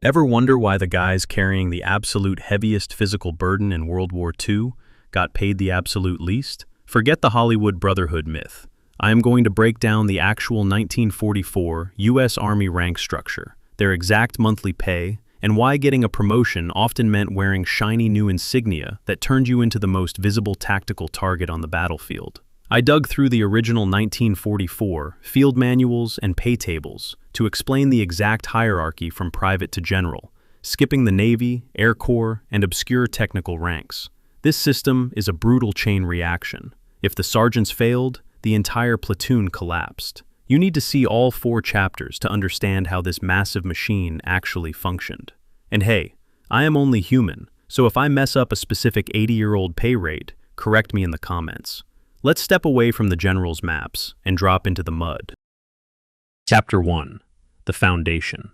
Ever wonder why the guys carrying the absolute heaviest physical burden in World War II got paid the absolute least? Forget the Hollywood Brotherhood myth. I am going to break down the actual 1944 US Army rank structure, their exact monthly pay, and why getting a promotion often meant wearing shiny new insignia that turned you into the most visible tactical target on the battlefield. I dug through the original 1944 field manuals and pay tables to explain the exact hierarchy from private to general, skipping the Navy, Air Corps, and obscure technical ranks. This system is a brutal chain reaction. If the sergeants failed, the entire platoon collapsed. You need to see all 4 chapters to understand how this massive machine actually functioned. And hey, I am only human, so if I mess up a specific 80-year-old pay rate, correct me in the comments. Let's step away from the general's maps and drop into the mud. Chapter 1. The Foundation.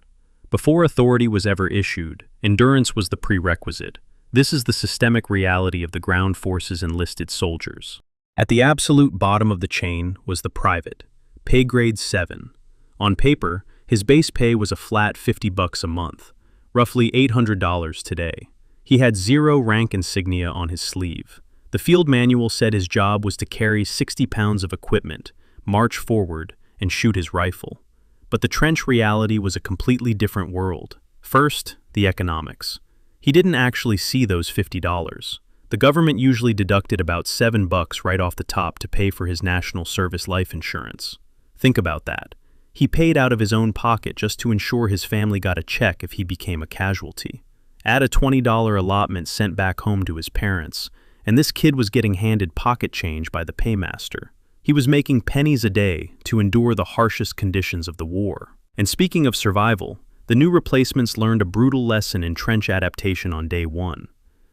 Before authority was ever issued, endurance was the prerequisite. This is the systemic reality of the ground forces' enlisted soldiers. At the absolute bottom of the chain was the private, pay grade 7. On paper, his base pay was a flat $50 a month, roughly $800 today. He had 0 rank insignia on his sleeve. The field manual said his job was to carry 60 pounds of equipment, march forward, and shoot his rifle. But the trench reality was a completely different world. First, the economics. He didn't actually see those $50. The government usually deducted about $7 right off the top to pay for his national service life insurance. Think about that. He paid out of his own pocket just to ensure his family got a check if he became a casualty. Add a $20 allotment sent back home to his parents, and this kid was getting handed pocket change by the paymaster. He was making pennies a day to endure the harshest conditions of the war. And speaking of survival, the new replacements learned a brutal lesson in trench adaptation on day 1.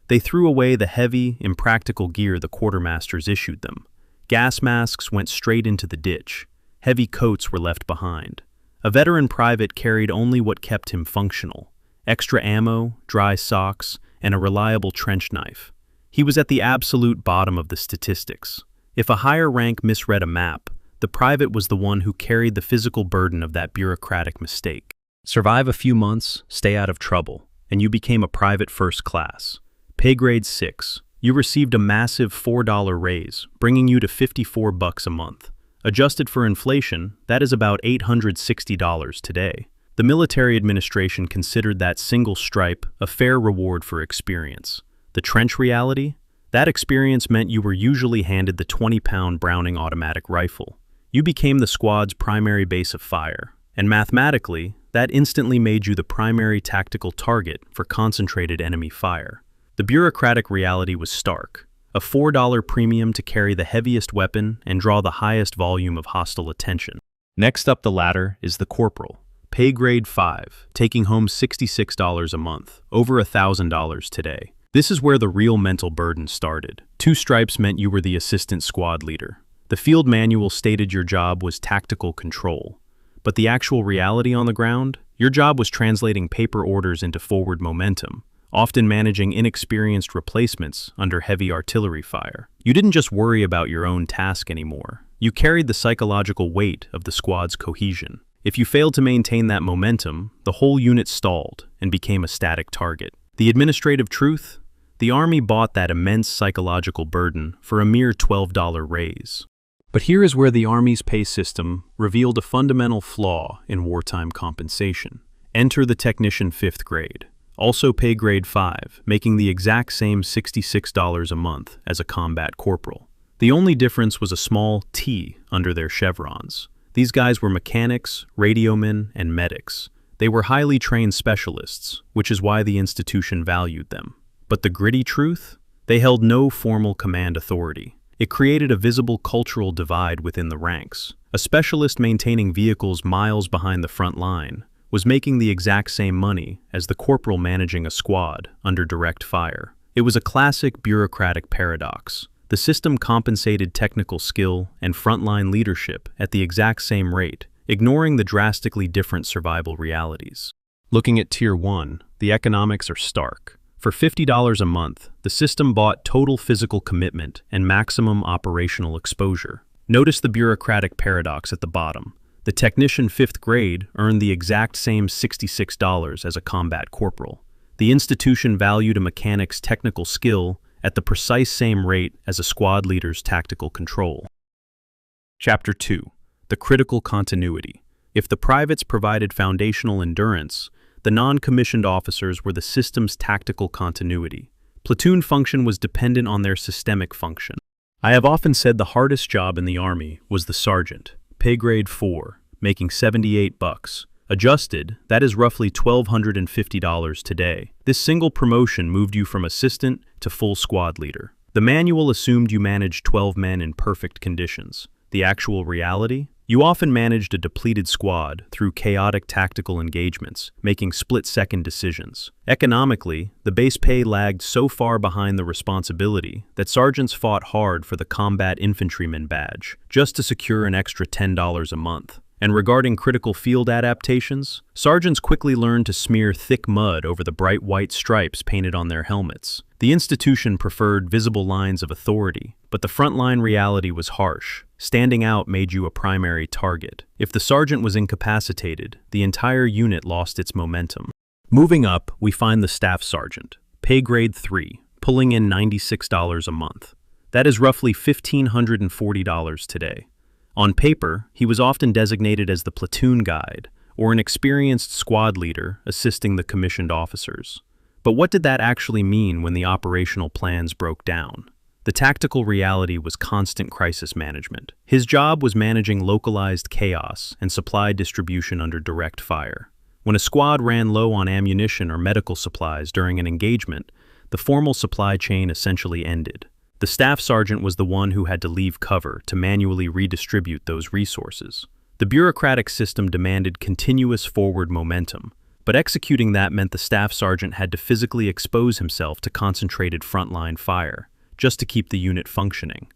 They threw away the heavy, impractical gear the quartermasters issued them. Gas masks went straight into the ditch. Heavy coats were left behind. A veteran private carried only what kept him functional: extra ammo, dry socks, and a reliable trench knife. He was at the absolute bottom of the statistics. If a higher rank misread a map, the private was the one who carried the physical burden of that bureaucratic mistake. Survive a few months, stay out of trouble, and you became a private first class. Pay grade 6. You received a massive $4 raise, bringing you to $54 a month. Adjusted for inflation, that is about $860 today. The military administration considered that single stripe a fair reward for experience. The trench reality? That experience meant you were usually handed the 20-pound Browning automatic rifle. You became the squad's primary base of fire, and mathematically, that instantly made you the primary tactical target for concentrated enemy fire. The bureaucratic reality was stark: a $4 premium to carry the heaviest weapon and draw the highest volume of hostile attention. Next up the ladder is the corporal, pay grade 5, taking home $66 a month, over $1,000 today. This is where the real mental burden started. 2 stripes meant you were the assistant squad leader. The field manual stated your job was tactical control. But the actual reality on the ground? Your job was translating paper orders into forward momentum, often managing inexperienced replacements under heavy artillery fire. You didn't just worry about your own task anymore. You carried the psychological weight of the squad's cohesion. If you failed to maintain that momentum, the whole unit stalled and became a static target. The administrative truth? The Army bought that immense psychological burden for a mere $12 raise. But here is where the Army's pay system revealed a fundamental flaw in wartime compensation. Enter the technician 5th grade, also pay grade 5, making the exact same $66 a month as a combat corporal. The only difference was a small T under their chevrons. These guys were mechanics, radiomen, and medics. They were highly trained specialists, which is why the institution valued them. But the gritty truth? They held no formal command authority. It created a visible cultural divide within the ranks. A specialist maintaining vehicles miles behind the front line was making the exact same money as the corporal managing a squad under direct fire. It was a classic bureaucratic paradox. The system compensated technical skill and frontline leadership at the exact same rate, ignoring the drastically different survival realities. Looking at Tier 1, the economics are stark. For $50 a month, the system bought total physical commitment and maximum operational exposure. Notice the bureaucratic paradox at the bottom. The The technician 5th grade earned the exact same $66 as a combat corporal. The institution valued a mechanic's technical skill at the precise same rate as a squad leader's tactical control. Chapter 2. The critical continuity. If the privates provided foundational endurance, the non-commissioned officers were the system's tactical continuity. Platoon function was dependent on their systemic function. I have often said the hardest job in the Army was the sergeant, pay grade 4, making $78. Adjusted, that is roughly $1,250 today. This single promotion moved you from assistant to full squad leader. The manual assumed you managed 12 men in perfect conditions. The actual reality? You often managed a depleted squad through chaotic tactical engagements, making split-second decisions. Economically, the base pay lagged so far behind the responsibility that sergeants fought hard for the combat infantryman badge, just to secure an extra $10 a month. And regarding critical field adaptations, sergeants quickly learned to smear thick mud over the bright white stripes painted on their helmets. The institution preferred visible lines of authority, but the frontline reality was harsh. Standing out made you a primary target. If the sergeant was incapacitated, the entire unit lost its momentum. Moving up, we find the staff sergeant, pay grade 3, pulling in $96 a month. That is roughly $1,540 today. On paper, he was often designated as the platoon guide, or an experienced squad leader assisting the commissioned officers. But what did that actually mean when the operational plans broke down? The tactical reality was constant crisis management. His job was managing localized chaos and supply distribution under direct fire. When a squad ran low on ammunition or medical supplies during an engagement, the formal supply chain essentially ended. The staff sergeant was the one who had to leave cover to manually redistribute those resources. The bureaucratic system demanded continuous forward momentum, but executing that meant the staff sergeant had to physically expose himself to concentrated frontline fire, just to keep the unit functioning.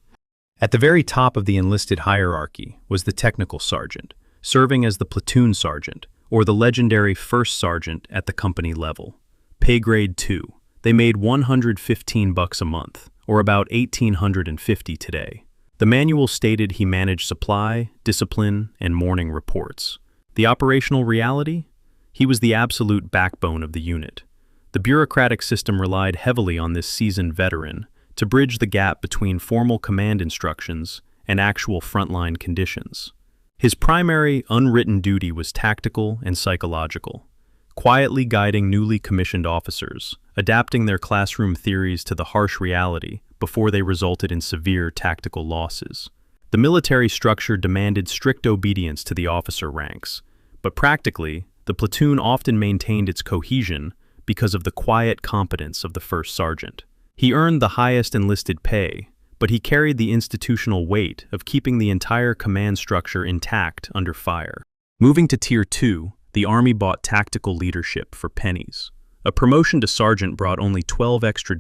At the very top of the enlisted hierarchy was the technical sergeant, serving as the platoon sergeant, or the legendary first sergeant at the company level. Pay grade 2. They made $115 a month, or about $1,850 today. The manual stated he managed supply, discipline, and morning reports. The operational reality? He was the absolute backbone of the unit. The bureaucratic system relied heavily on this seasoned veteran to bridge the gap between formal command instructions and actual frontline conditions. His primary, unwritten duty was tactical and psychological, quietly guiding newly commissioned officers, adapting their classroom theories to the harsh reality before they resulted in severe tactical losses. The military structure demanded strict obedience to the officer ranks, but practically, the platoon often maintained its cohesion because of the quiet competence of the first sergeant. He earned the highest enlisted pay, but he carried the institutional weight of keeping the entire command structure intact under fire. Moving to Tier 2, the Army bought tactical leadership for pennies. A promotion to sergeant brought only $12 extra,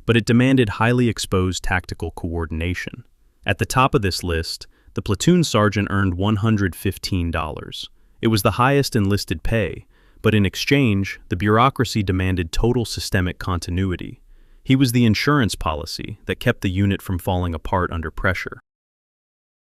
but it demanded highly exposed tactical coordination. At the top of this list, the platoon sergeant earned $115. It was the highest enlisted pay, but in exchange, the bureaucracy demanded total systemic continuity. He was the insurance policy that kept the unit from falling apart under pressure.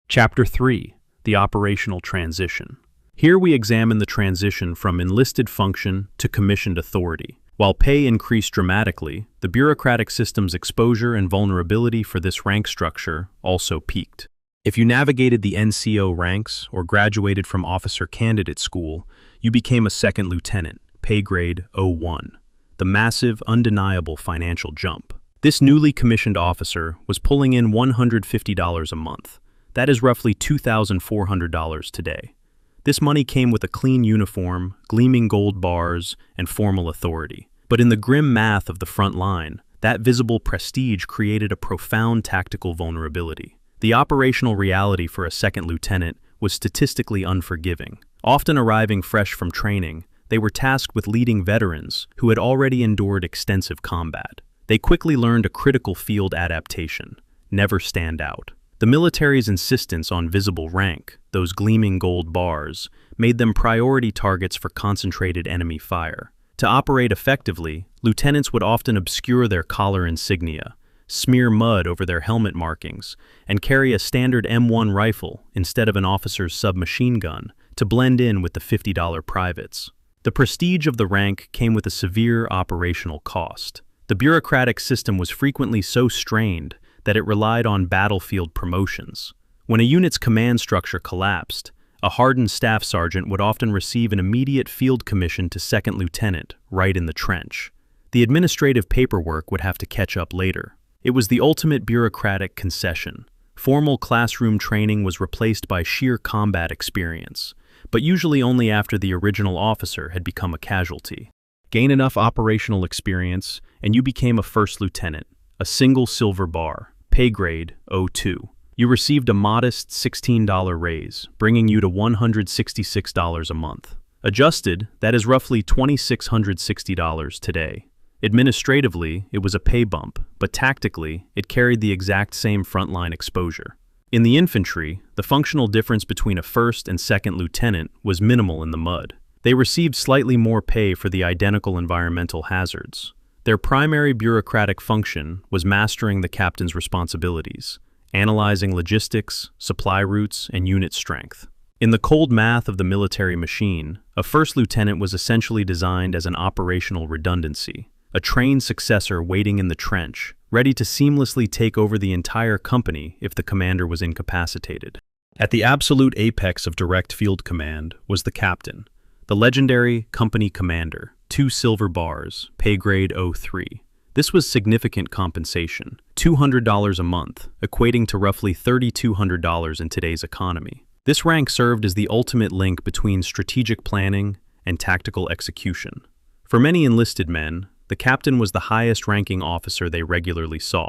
Chapter 3. The Operational Transition. Here we examine the transition from enlisted function to commissioned authority. While pay increased dramatically, the bureaucratic system's exposure and vulnerability for this rank structure also peaked. If you navigated the NCO ranks or graduated from officer candidate school, you became a second lieutenant, pay grade 01. The massive, undeniable financial jump. This newly commissioned officer was pulling in $150 a month. That is roughly $2,400 today. This money came with a clean uniform, gleaming gold bars, and formal authority. But in the grim math of the front line, that visible prestige created a profound tactical vulnerability. The operational reality for a second lieutenant was statistically unforgiving. Often arriving fresh from training, they were tasked with leading veterans who had already endured extensive combat. They quickly learned a critical field adaptation: never stand out. The military's insistence on visible rank, those gleaming gold bars, made them priority targets for concentrated enemy fire. To operate effectively, lieutenants would often obscure their collar insignia, smear mud over their helmet markings, and carry a standard M1 rifle instead of an officer's submachine gun to blend in with the $50 privates. The prestige of the rank came with a severe operational cost. The bureaucratic system was frequently so strained that it relied on battlefield promotions. When a unit's command structure collapsed, a hardened staff sergeant would often receive an immediate field commission to second lieutenant, right in the trench. The administrative paperwork would have to catch up later. It was the ultimate bureaucratic concession. Formal classroom training was replaced by sheer combat experience, but usually only after the original officer had become a casualty. Gain enough operational experience, and you became a first lieutenant, a single silver bar, pay grade 02. You received a modest $16 raise, bringing you to $166 a month. Adjusted, that is roughly $2,660 today. Administratively, it was a pay bump, but tactically, it carried the exact same frontline exposure. In the infantry, the functional difference between a first and second lieutenant was minimal in the mud. They received slightly more pay for the identical environmental hazards. Their primary bureaucratic function was mastering the captain's responsibilities, analyzing logistics, supply routes, and unit strength. In the cold math of the military machine, a first lieutenant was essentially designed as an operational redundancy, a trained successor waiting in the trench, ready to seamlessly take over the entire company if the commander was incapacitated. At the absolute apex of direct field command was the captain, the legendary company commander, 2 silver bars, pay grade 03. This was significant compensation, $200 a month, equating to roughly $3,200 in today's economy. This rank served as the ultimate link between strategic planning and tactical execution. For many enlisted men, the captain was the highest-ranking officer they regularly saw.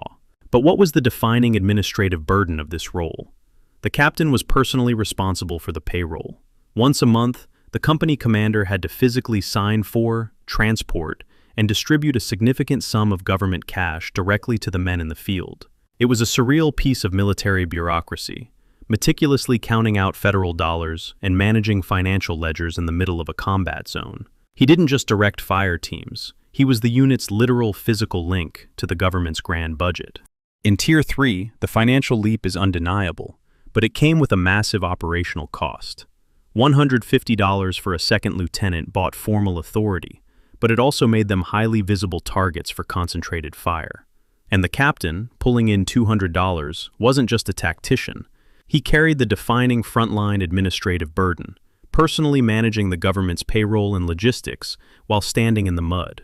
But what was the defining administrative burden of this role? The captain was personally responsible for the payroll. Once a month, the company commander had to physically sign for, transport, and distribute a significant sum of government cash directly to the men in the field. It was a surreal piece of military bureaucracy, meticulously counting out federal dollars and managing financial ledgers in the middle of a combat zone. He didn't just direct fire teams. He was the unit's literal physical link to the government's grand budget. In Tier 3, the financial leap is undeniable, but it came with a massive operational cost. $150 for a second lieutenant bought formal authority, but it also made them highly visible targets for concentrated fire. And the captain, pulling in $200, wasn't just a tactician. He carried the defining frontline administrative burden, personally managing the government's payroll and logistics while standing in the mud.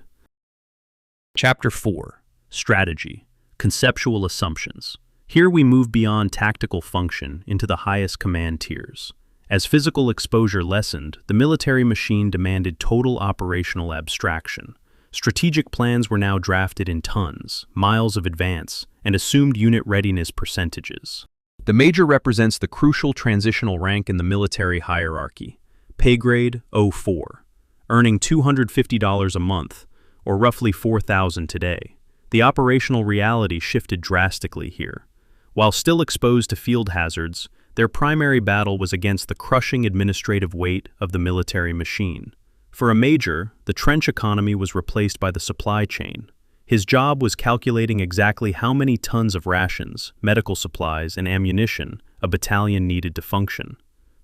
Chapter 4. Strategy. Conceptual assumptions. Here we move beyond tactical function into the highest command tiers. As physical exposure lessened, the military machine demanded total operational abstraction. Strategic plans were now drafted in tons, miles of advance, and assumed unit readiness percentages. The major represents the crucial transitional rank in the military hierarchy, pay grade 04, earning $250 a month, or roughly $4,000 today. The operational reality shifted drastically here. While still exposed to field hazards, their primary battle was against the crushing administrative weight of the military machine. For a major, the trench economy was replaced by the supply chain. His job was calculating exactly how many tons of rations, medical supplies, and ammunition a battalion needed to function.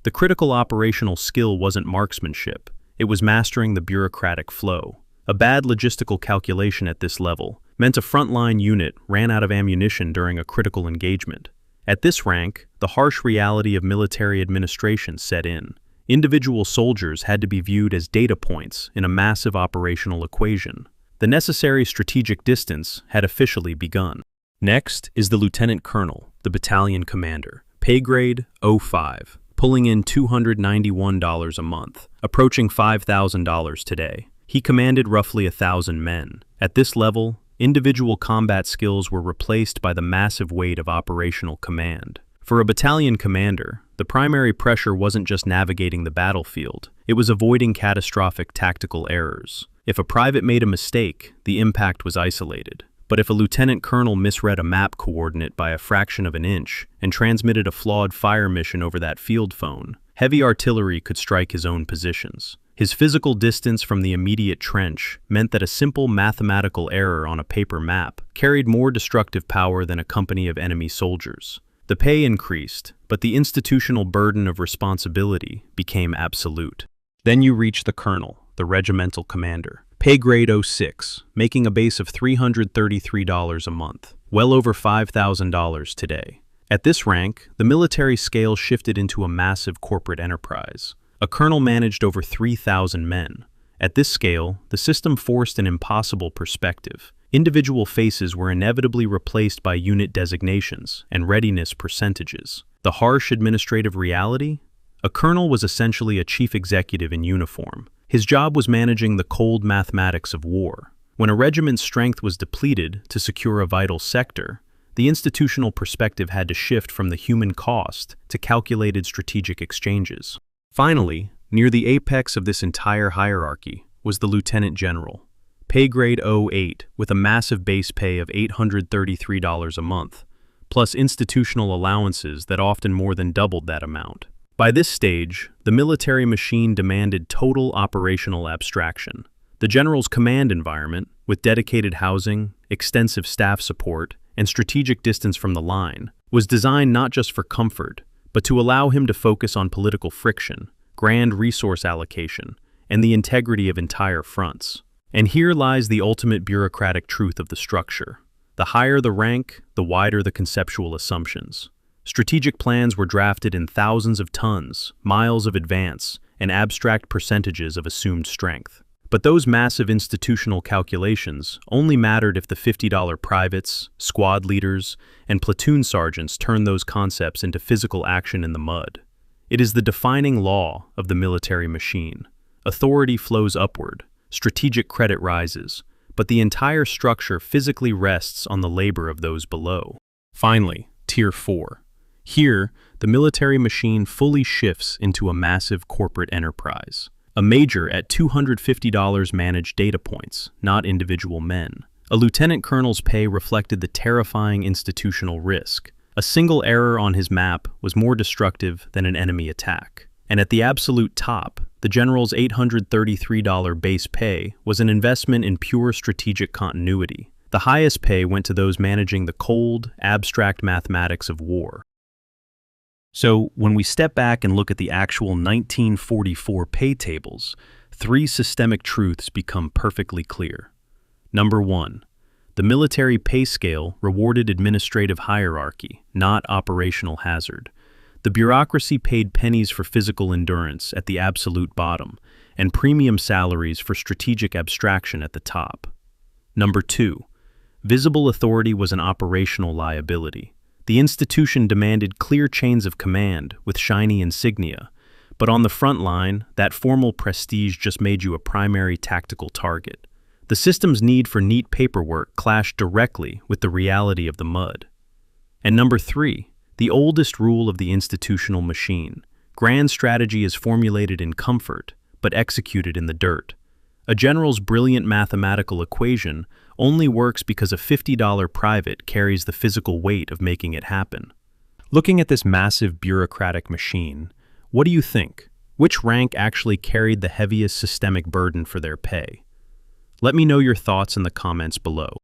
The critical operational skill wasn't marksmanship, it was mastering the bureaucratic flow. A bad logistical calculation at this level meant a frontline unit ran out of ammunition during a critical engagement. At this rank, the harsh reality of military administration set in. Individual soldiers had to be viewed as data points in a massive operational equation. The necessary strategic distance had officially begun. Next is the lieutenant colonel, the battalion commander, pay grade 05, pulling in $291 a month, approaching $5,000 today. He commanded roughly 1,000 men. At this level, individual combat skills were replaced by the massive weight of operational command. For a battalion commander, the primary pressure wasn't just navigating the battlefield, it was avoiding catastrophic tactical errors. If a private made a mistake, the impact was isolated. But if a lieutenant colonel misread a map coordinate by a fraction of an inch and transmitted a flawed fire mission over that field phone, heavy artillery could strike his own positions. His physical distance from the immediate trench meant that a simple mathematical error on a paper map carried more destructive power than a company of enemy soldiers. The pay increased, but the institutional burden of responsibility became absolute. Then you reach the colonel, the regimental commander. Pay grade 06, making a base of $333 a month, well over $5,000 today. At this rank, the military scale shifted into a massive corporate enterprise. A colonel managed over 3,000 men. At this scale, the system forced an impossible perspective. Individual faces were inevitably replaced by unit designations and readiness percentages. The harsh administrative reality? A colonel was essentially a chief executive in uniform. His job was managing the cold mathematics of war. When a regiment's strength was depleted to secure a vital sector, the institutional perspective had to shift from the human cost to calculated strategic exchanges. Finally, near the apex of this entire hierarchy was the lieutenant general. Pay grade 08 with a massive base pay of $833 a month, plus institutional allowances that often more than doubled that amount. By this stage, the military machine demanded total operational abstraction. The general's command environment, with dedicated housing, extensive staff support, and strategic distance from the line, was designed not just for comfort, but to allow him to focus on political friction, grand resource allocation, and the integrity of entire fronts. And here lies the ultimate bureaucratic truth of the structure. The higher the rank, the wider the conceptual assumptions. Strategic plans were drafted in thousands of tons, miles of advance, and abstract percentages of assumed strength. But those massive institutional calculations only mattered if the $50 privates, squad leaders, and platoon sergeants turned those concepts into physical action in the mud. It is the defining law of the military machine. Authority flows upward, strategic credit rises, but the entire structure physically rests on the labor of those below. Finally, Tier 4. Here, the military machine fully shifts into a massive corporate enterprise. A major at $250 managed data points, not individual men. A lieutenant colonel's pay reflected the terrifying institutional risk. A single error on his map was more destructive than an enemy attack. And at the absolute top, the general's $833 base pay was an investment in pure strategic continuity. The highest pay went to those managing the cold, abstract mathematics of war. So, when we step back and look at the actual 1944 pay tables, three systemic truths become perfectly clear. Number one, the military pay scale rewarded administrative hierarchy, not operational hazard. The bureaucracy paid pennies for physical endurance at the absolute bottom, and premium salaries for strategic abstraction at the top. Number two, visible authority was an operational liability. The institution demanded clear chains of command with shiny insignia, but on the front line, that formal prestige just made you a primary tactical target. The system's need for neat paperwork clashed directly with the reality of the mud. And number three, the oldest rule of the institutional machine. Grand strategy is formulated in comfort, but executed in the dirt. A general's brilliant mathematical equation only works because a $50 private carries the physical weight of making it happen. Looking at this massive bureaucratic machine, what do you think? Which rank actually carried the heaviest systemic burden for their pay? Let me know your thoughts in the comments below.